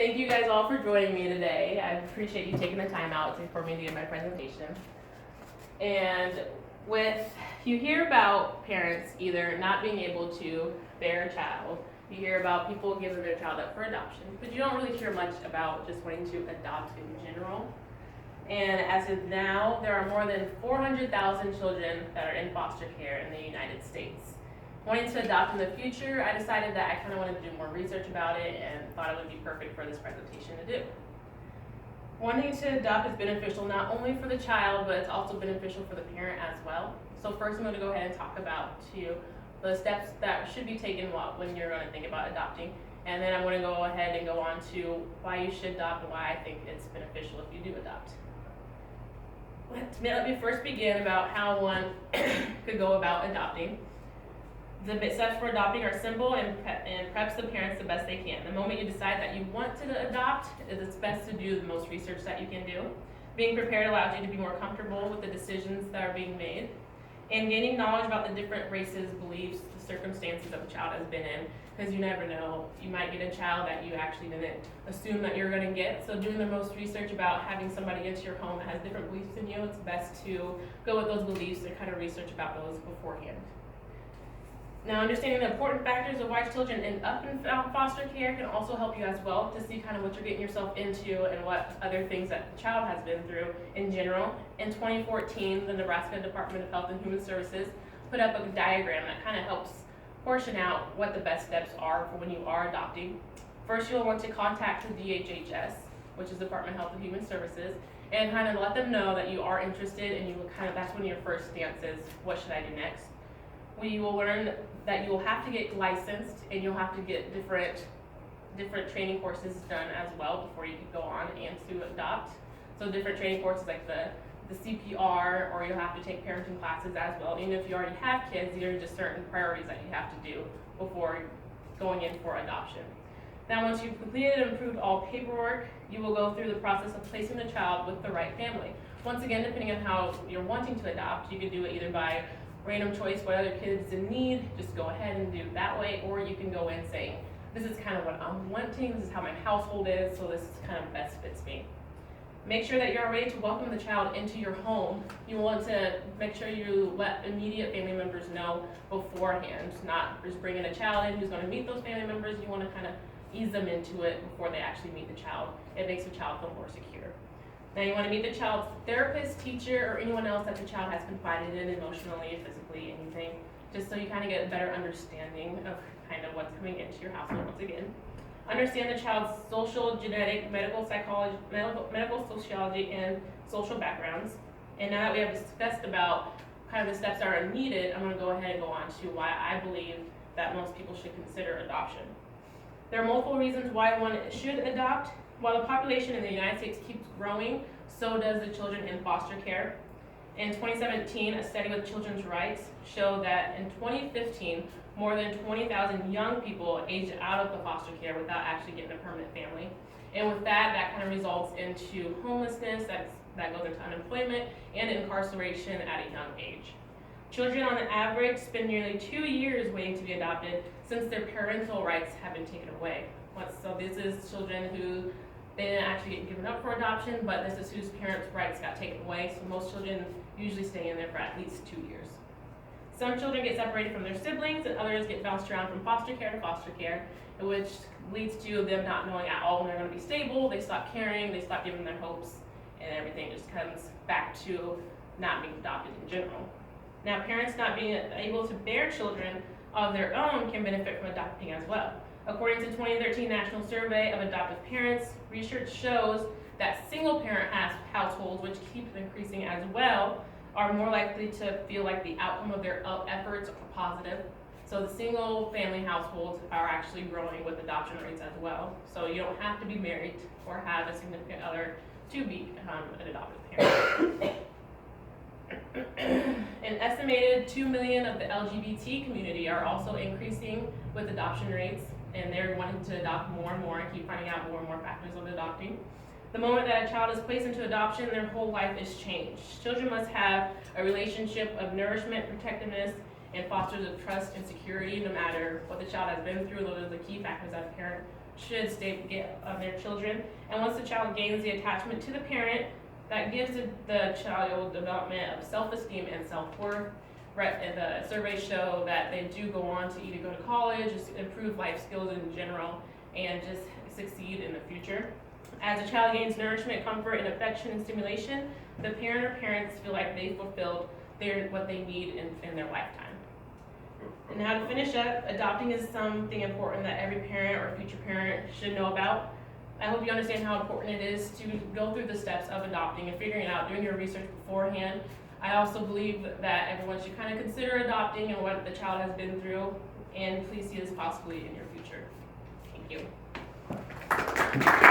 thank you guys all for joining me today. I appreciate you taking the time out for me to give my presentation. And you hear about parents either not being able to bear a child, you hear about people giving their child up for adoption, but you don't really hear much about just wanting to adopt in general. And as of now, there are more than 400,000 children that are in foster care in the United States. Wanting to adopt in the future, I decided that I kind of wanted to do more research about it and thought it would be perfect for this presentation to do. Wanting to adopt is beneficial not only for the child, but it's also beneficial for the parent as well. So first I'm going to go ahead and talk about the steps that should be taken when you're going to think about adopting. And then I'm going to go ahead and go on to why you should adopt and why I think it's beneficial if you do adopt. Let me first begin about how one could go about adopting. The steps for adopting are simple and preps the parents the best they can. The moment you decide that you want to adopt, it's best to do the most research that you can do. Being prepared allows you to be more comfortable with the decisions that are being made. And gaining knowledge about the different races, beliefs, the circumstances that the child has been in, because you never know. You might get a child that you actually didn't assume that you're going to get. So doing the most research about having somebody into your home that has different beliefs than you, it's best to go with those beliefs and kind of research about those beforehand. Now, understanding the important factors of why children end up in foster care can also help you as well to see kind of what you're getting yourself into and what other things that the child has been through in general. In 2014, the Nebraska Department of Health and Human Services put up a diagram that kind of helps portion out what the best steps are for when you are adopting. First, you'll want to contact the DHHS, which is Department of Health and Human Services, and kind of let them know that you are interested, and that's when your first stance is, what should I do next? We will learn that you will have to get licensed, and you'll have to get different training courses done as well before you can go on and to adopt. So different training courses like the CPR, or you'll have to take parenting classes as well. Even if you already have kids, there are just certain priorities that you have to do before going in for adoption. Now, once you've completed and approved all paperwork, you will go through the process of placing the child with the right family. Once again, depending on how you're wanting to adopt, you can do it either by random choice, what other kids in need, just go ahead and do it that way, or you can go in saying, this is kind of what I'm wanting, this is how my household is, so this is kind of best fits me. Make sure that you're ready to welcome the child into your home. You want to make sure you let immediate family members know beforehand, not just bringing a child in who's going to meet those family members. You want to kind of ease them into it before they actually meet the child. It makes the child feel more secure. Now you want to meet the child's therapist, teacher, or anyone else that the child has confided in emotionally, physically, anything, just so you kind of get a better understanding of kind of what's coming into your household once again. Understand the child's social, genetic, medical sociology, and social backgrounds. And now that we have discussed about kind of the steps that are needed, I'm going to go ahead and go on to why I believe that most people should consider adoption. There are multiple reasons why one should adopt. While the population in the United States keeps growing, so does the children in foster care. In 2017, a study with Children's Rights showed that in 2015, more than 20,000 young people aged out of the foster care without actually getting a permanent family. And with that kind of results into homelessness, that goes into unemployment, and incarceration at a young age. Children on average spend nearly 2 years waiting to be adopted since their parental rights have been taken away. So this is children who they didn't actually get given up for adoption, but this is whose parents' rights got taken away. So most children usually stay in there for at least 2 years. Some children get separated from their siblings, and others get bounced around from foster care to foster care, which leads to them not knowing at all when they're going to be stable. They stop caring, they stop giving their hopes, and everything just comes back to not being adopted in general. Now, parents not being able to bear children of their own can benefit from adopting as well. According to the 2013 National Survey of Adoptive Parents, research shows that single-parent households, which keep increasing as well, are more likely to feel like the outcome of their efforts are positive. So the single-family households are actually growing with adoption rates as well. So you don't have to be married or have a significant other to be an adoptive parent. An estimated 2 million of the LGBT community are also increasing with adoption rates, and they're wanting to adopt more and more and keep finding out more and more factors of adopting. The moment that a child is placed into adoption, their whole life is changed. Children must have a relationship of nourishment, protectiveness, and fosters of trust and security no matter what the child has been through. Those are the key factors that a parent should get of their children. And once the child gains the attachment to the parent, that gives the child development of self-esteem and self-worth. The surveys show that they do go on to either go to college, just improve life skills in general, and just succeed in the future. As a child gains nourishment, comfort, and affection and stimulation, the parent or parents feel like they fulfilled what they need in their lifetime. And now to finish up, adopting is something important that every parent or future parent should know about. I hope you understand how important it is to go through the steps of adopting and figuring out, doing your research beforehand. I also believe that everyone should kind of consider adopting and what the child has been through, and please see this possibly in your future. Thank you.